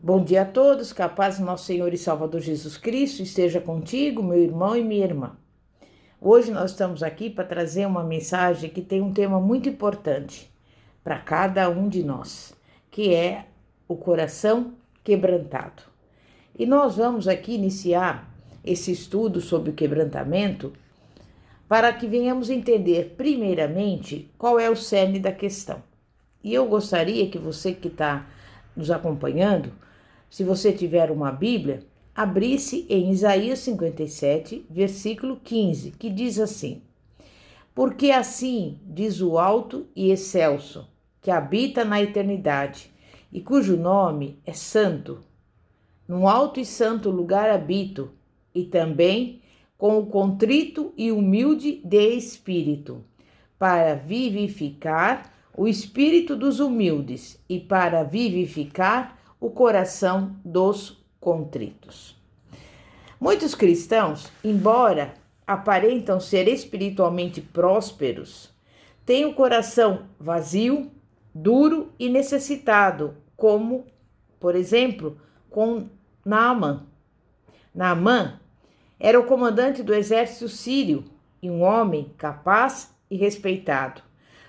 Bom dia a todos, que a paz do nosso Senhor e Salvador Jesus Cristo esteja contigo, meu irmão e minha irmã. Hoje nós estamos aqui para trazer uma mensagem que tem um tema muito importante para cada um de nós, que é o coração quebrantado. E nós vamos aqui iniciar esse estudo sobre o quebrantamento para que venhamos entender primeiramente qual é o cerne da questão. E eu gostaria que você que está nos acompanhando, se você tiver uma Bíblia, abrisse em Isaías 57, versículo 15, que diz assim: Porque assim diz o alto e excelso, que habita na eternidade, e cujo nome é santo. Num alto e santo lugar habito, e também com o contrito e humilde de espírito, para vivificar o espírito dos humildes e para vivificar o coração dos contritos. Muitos cristãos, embora aparentam ser espiritualmente prósperos, têm o coração vazio, duro e necessitado, como, por exemplo, com Naamã. Naamã era o comandante do exército sírio e um homem capaz e respeitado.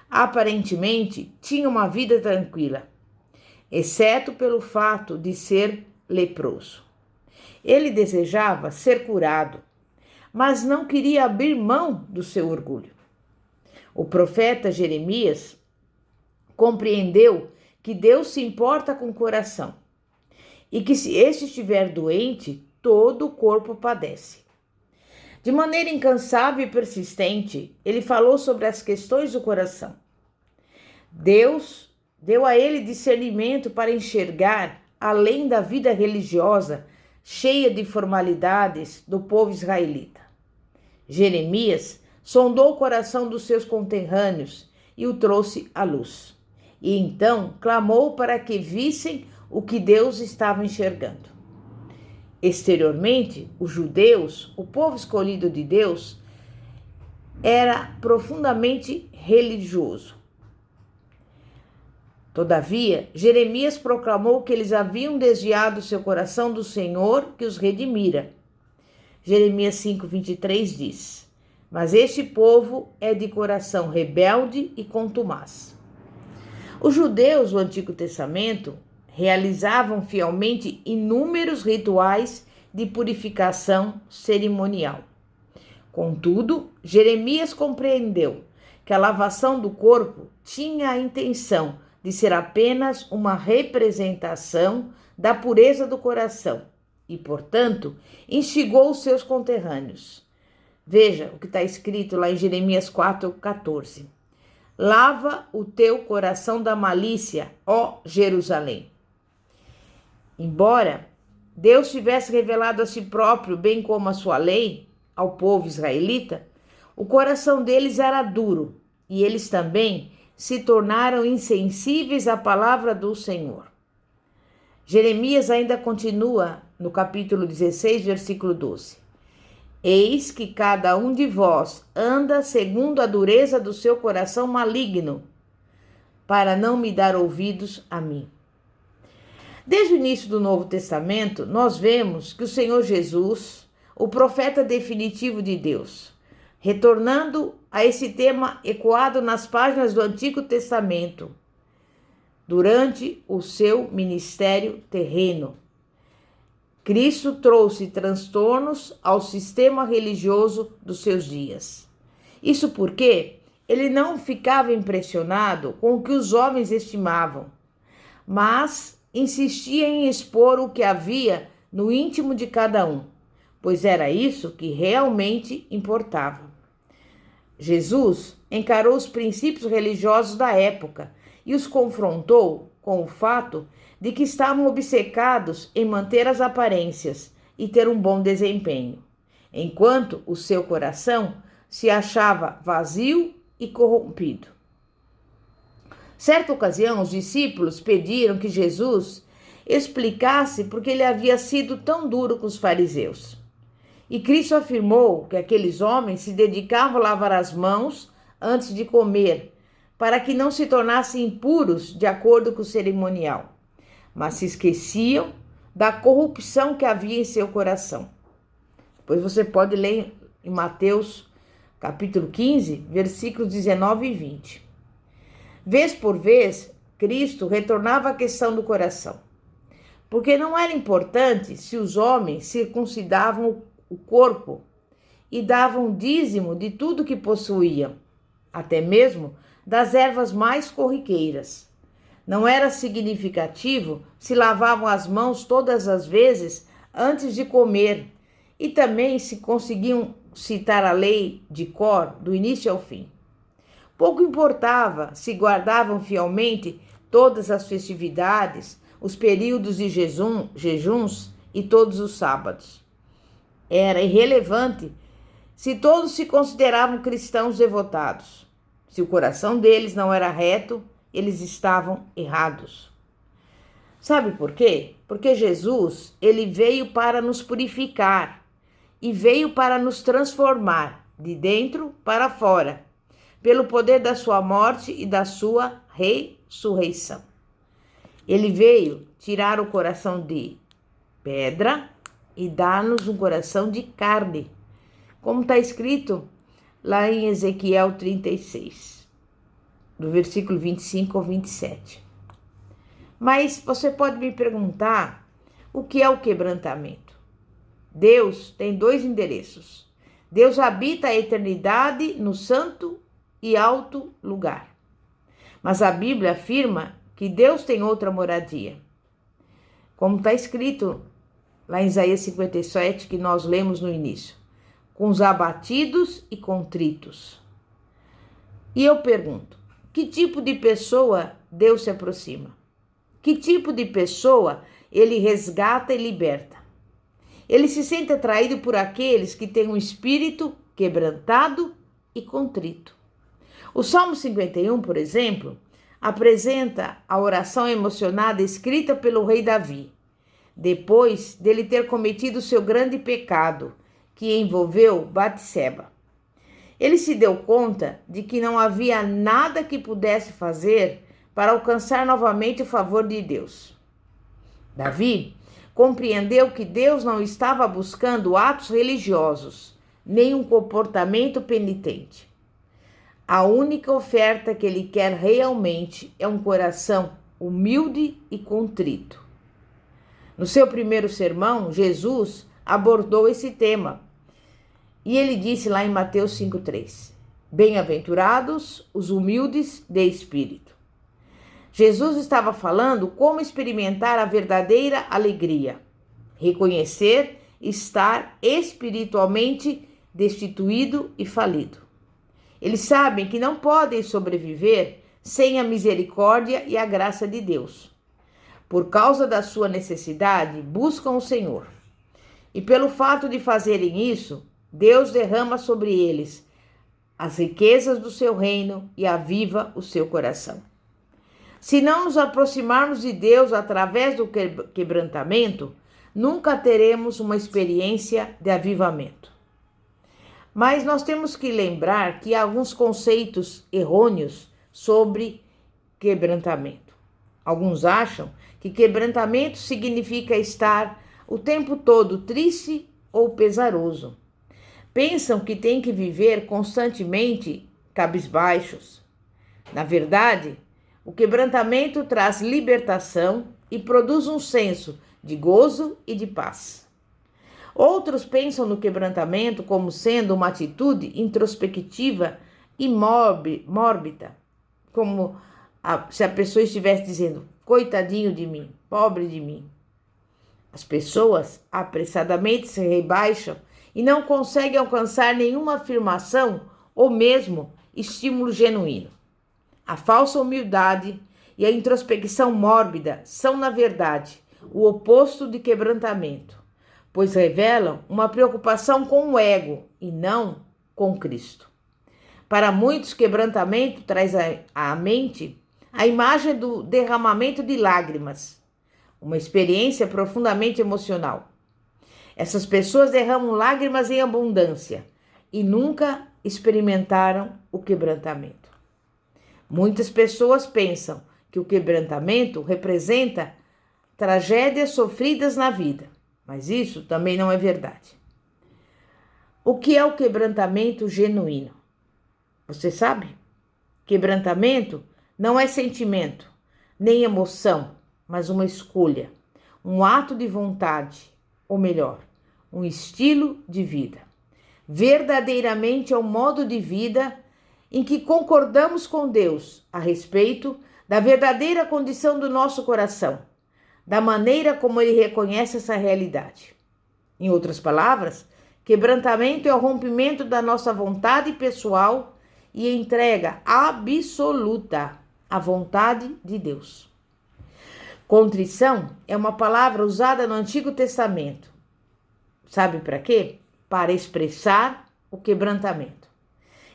Aparentemente, tinha uma vida tranquila, exceto pelo fato de ser leproso. Ele desejava ser curado, mas não queria abrir mão do seu orgulho. O profeta Jeremias compreendeu que Deus se importa com o coração e que se este estiver doente, todo o corpo padece. De maneira incansável e persistente, ele falou sobre as questões do coração. Deus deu a ele discernimento para enxergar além da vida religiosa cheia de formalidades do povo israelita. Jeremias sondou o coração dos seus conterrâneos e o trouxe à luz. E então clamou para que vissem o que Deus estava enxergando. Exteriormente, os judeus, o povo escolhido de Deus, era profundamente religioso. Todavia, Jeremias proclamou que eles haviam desviado seu coração do Senhor que os redimira. Jeremias 5:23 diz: Mas este povo é de coração rebelde e contumaz. Os judeus do Antigo Testamento realizavam fielmente inúmeros rituais de purificação cerimonial. Contudo, Jeremias compreendeu que a lavação do corpo tinha a intenção de ser apenas uma representação da pureza do coração e, portanto, instigou os seus conterrâneos. Veja o que está escrito lá em Jeremias 4:14. Lava o teu coração da malícia, ó Jerusalém. Embora Deus tivesse revelado a si próprio, bem como a sua lei, ao povo israelita, o coração deles era duro e eles também se tornaram insensíveis à palavra do Senhor. Jeremias ainda continua no capítulo 16, versículo 12. Eis que cada um de vós anda segundo a dureza do seu coração maligno, para não me dar ouvidos a mim. Desde o início do Novo Testamento, nós vemos que o Senhor Jesus, o profeta definitivo de Deus, retornando a esse tema ecoado nas páginas do Antigo Testamento, durante o seu ministério terreno, Cristo trouxe transtornos ao sistema religioso dos seus dias. Isso porque ele não ficava impressionado com o que os homens estimavam, mas insistia em expor o que havia no íntimo de cada um, pois era isso que realmente importava. Jesus encarou os princípios religiosos da época e os confrontou com o fato de que estavam obcecados em manter as aparências e ter um bom desempenho, enquanto o seu coração se achava vazio e corrompido. Certa ocasião, os discípulos pediram que Jesus explicasse por que ele havia sido tão duro com os fariseus. E Cristo afirmou que aqueles homens se dedicavam a lavar as mãos antes de comer, para que não se tornassem impuros de acordo com o cerimonial. mas se esqueciam da corrupção que havia em seu coração. Depois você pode ler em Mateus capítulo 15, versículos 19 e 20. Vez por vez, Cristo retornava à questão do coração, porque não era importante se os homens circuncidavam o corpo e davam dízimo de tudo que possuíam, até mesmo das ervas mais corriqueiras. Não era significativo se lavavam as mãos todas as vezes antes de comer e também se conseguiam citar a lei de cor do início ao fim. Pouco importava se guardavam fielmente todas as festividades, os períodos de jejuns e todos os sábados. Era irrelevante se todos se consideravam cristãos devotados. Se o coração deles não era reto, eles estavam errados. Sabe por quê? Porque Jesus, ele veio para nos purificar e veio para nos transformar de dentro para fora, pelo poder da sua morte e da sua ressurreição. Ele veio tirar o coração de pedra e dar-nos um coração de carne, como está escrito lá em Ezequiel 36, do versículo 25 ao 27. Mas você pode me perguntar o que é o quebrantamento? Deus tem dois endereços. Deus habita a eternidade no santo e alto lugar. Mas a Bíblia afirma que Deus tem outra moradia. Como está escrito lá em Isaías 57, que nós lemos no início. Com os abatidos e contritos. E eu pergunto, que tipo de pessoa Deus se aproxima? Que tipo de pessoa ele resgata e liberta? Ele se sente atraído por aqueles que têm um espírito quebrantado e contrito. O Salmo 51, por exemplo, apresenta a oração emocionada escrita pelo rei Davi, depois dele ter cometido seu grande pecado, que envolveu Batseba. Ele se deu conta de que não havia nada que pudesse fazer para alcançar novamente o favor de Deus. Davi compreendeu que Deus não estava buscando atos religiosos, nem um comportamento penitente. A única oferta que ele quer realmente é um coração humilde e contrito. No seu primeiro sermão, Jesus abordou esse tema. E ele disse lá em Mateus 5,3: Bem-aventurados os humildes de espírito. Jesus estava falando como experimentar a verdadeira alegria, reconhecer estar espiritualmente destituído e falido. Eles sabem que não podem sobreviver sem a misericórdia e a graça de Deus. Por causa da sua necessidade, buscam o Senhor. E pelo fato de fazerem isso, Deus derrama sobre eles as riquezas do seu reino e aviva o seu coração. Se não nos aproximarmos de Deus através do quebrantamento, nunca teremos uma experiência de avivamento. Mas nós temos que lembrar que há alguns conceitos errôneos sobre quebrantamento. Alguns acham que quebrantamento significa estar o tempo todo triste ou pesaroso. Pensam que tem que viver constantemente cabisbaixos. Na verdade, o quebrantamento traz libertação e produz um senso de gozo e de paz. Outros pensam no quebrantamento como sendo uma atitude introspectiva e mórbida, como se a pessoa estivesse dizendo, coitadinho de mim, pobre de mim. As pessoas apressadamente se rebaixam e não conseguem alcançar nenhuma afirmação ou mesmo estímulo genuíno. A falsa humildade e a introspecção mórbida são, na verdade, o oposto de quebrantamento, pois revelam uma preocupação com o ego e não com Cristo. Para muitos, quebrantamento traz à mente a imagem do derramamento de lágrimas, uma experiência profundamente emocional. Essas pessoas derramam lágrimas em abundância e nunca experimentaram o quebrantamento. Muitas pessoas pensam que o quebrantamento representa tragédias sofridas na vida, mas isso também não é verdade. O que é o quebrantamento genuíno? Você sabe? Quebrantamento não é sentimento, nem emoção, mas uma escolha, um ato de vontade, ou melhor, um estilo de vida. Verdadeiramente é um modo de vida em que concordamos com Deus a respeito da verdadeira condição do nosso coração, da maneira como Ele reconhece essa realidade. Em outras palavras, quebrantamento é o rompimento da nossa vontade pessoal e entrega absoluta à vontade de Deus. Contrição é uma palavra usada no Antigo Testamento. Sabe para quê? Para expressar o quebrantamento.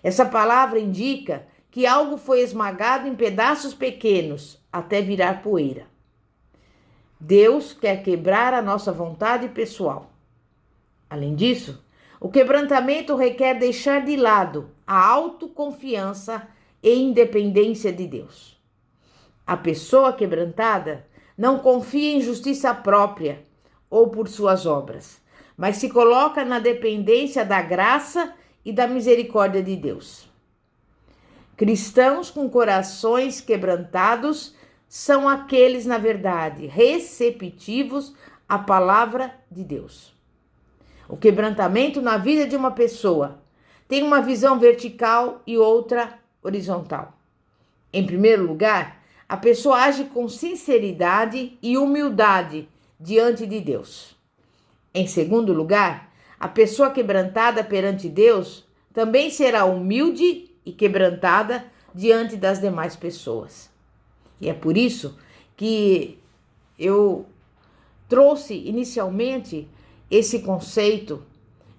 Essa palavra indica que algo foi esmagado em pedaços pequenos até virar poeira. Deus quer quebrar a nossa vontade pessoal. Além disso, o quebrantamento requer deixar de lado a autoconfiança e independência de Deus. A pessoa quebrantada não confia em justiça própria ou por suas obras, mas se coloca na dependência da graça e da misericórdia de Deus. Cristãos com corações quebrantados são aqueles, na verdade, receptivos à palavra de Deus. O quebrantamento na vida de uma pessoa tem uma visão vertical e outra horizontal. Em primeiro lugar, a pessoa age com sinceridade e humildade diante de Deus. Em segundo lugar, a pessoa quebrantada perante Deus também será humilde e quebrantada diante das demais pessoas. E é por isso que eu trouxe inicialmente esse conceito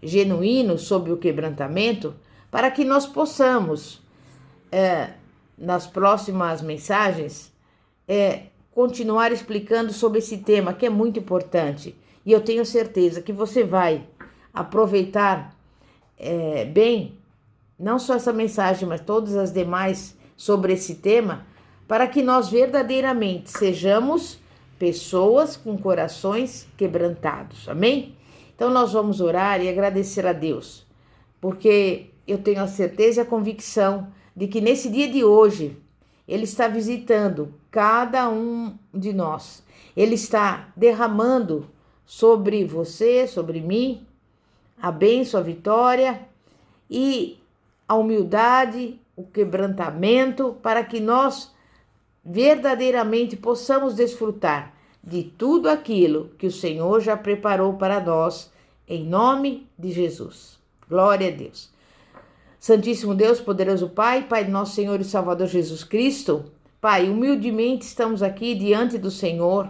genuíno sobre o quebrantamento para que nós possamos, nas próximas mensagens, continuar explicando sobre esse tema que é muito importante. E eu tenho certeza que você vai aproveitar bem, não só essa mensagem, mas todas as demais sobre esse tema, para que nós verdadeiramente sejamos pessoas com corações quebrantados. Amém? Então nós vamos orar e agradecer a Deus, porque eu tenho a certeza e a convicção de que nesse dia de hoje, Ele está visitando cada um de nós. Ele está derramando sobre você, sobre mim, a bênção, a vitória e a humildade, o quebrantamento, para que nós verdadeiramente possamos desfrutar de tudo aquilo que o Senhor já preparou para nós, em nome de Jesus. Glória a Deus. Santíssimo Deus, poderoso Pai, Pai do nosso Senhor e Salvador Jesus Cristo, Pai, humildemente estamos aqui diante do Senhor,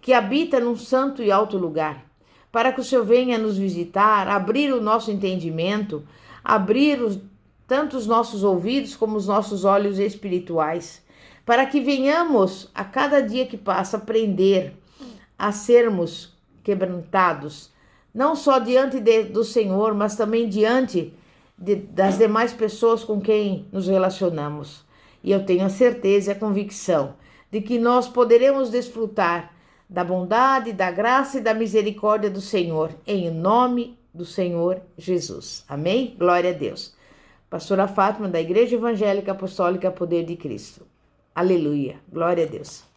que habita num santo e alto lugar, para que o Senhor venha nos visitar, abrir o nosso entendimento, abrir tanto os nossos ouvidos como os nossos olhos espirituais, para que venhamos a cada dia que passa aprender a sermos quebrantados, não só diante do Senhor, mas também diante das demais pessoas com quem nos relacionamos. E eu tenho a certeza e a convicção de que nós poderemos desfrutar da bondade, da graça e da misericórdia do Senhor, em nome do Senhor Jesus. Amém? Glória a Deus. Pastora Fátima, da Igreja Evangélica Apostólica Poder de Cristo. Aleluia. Glória a Deus.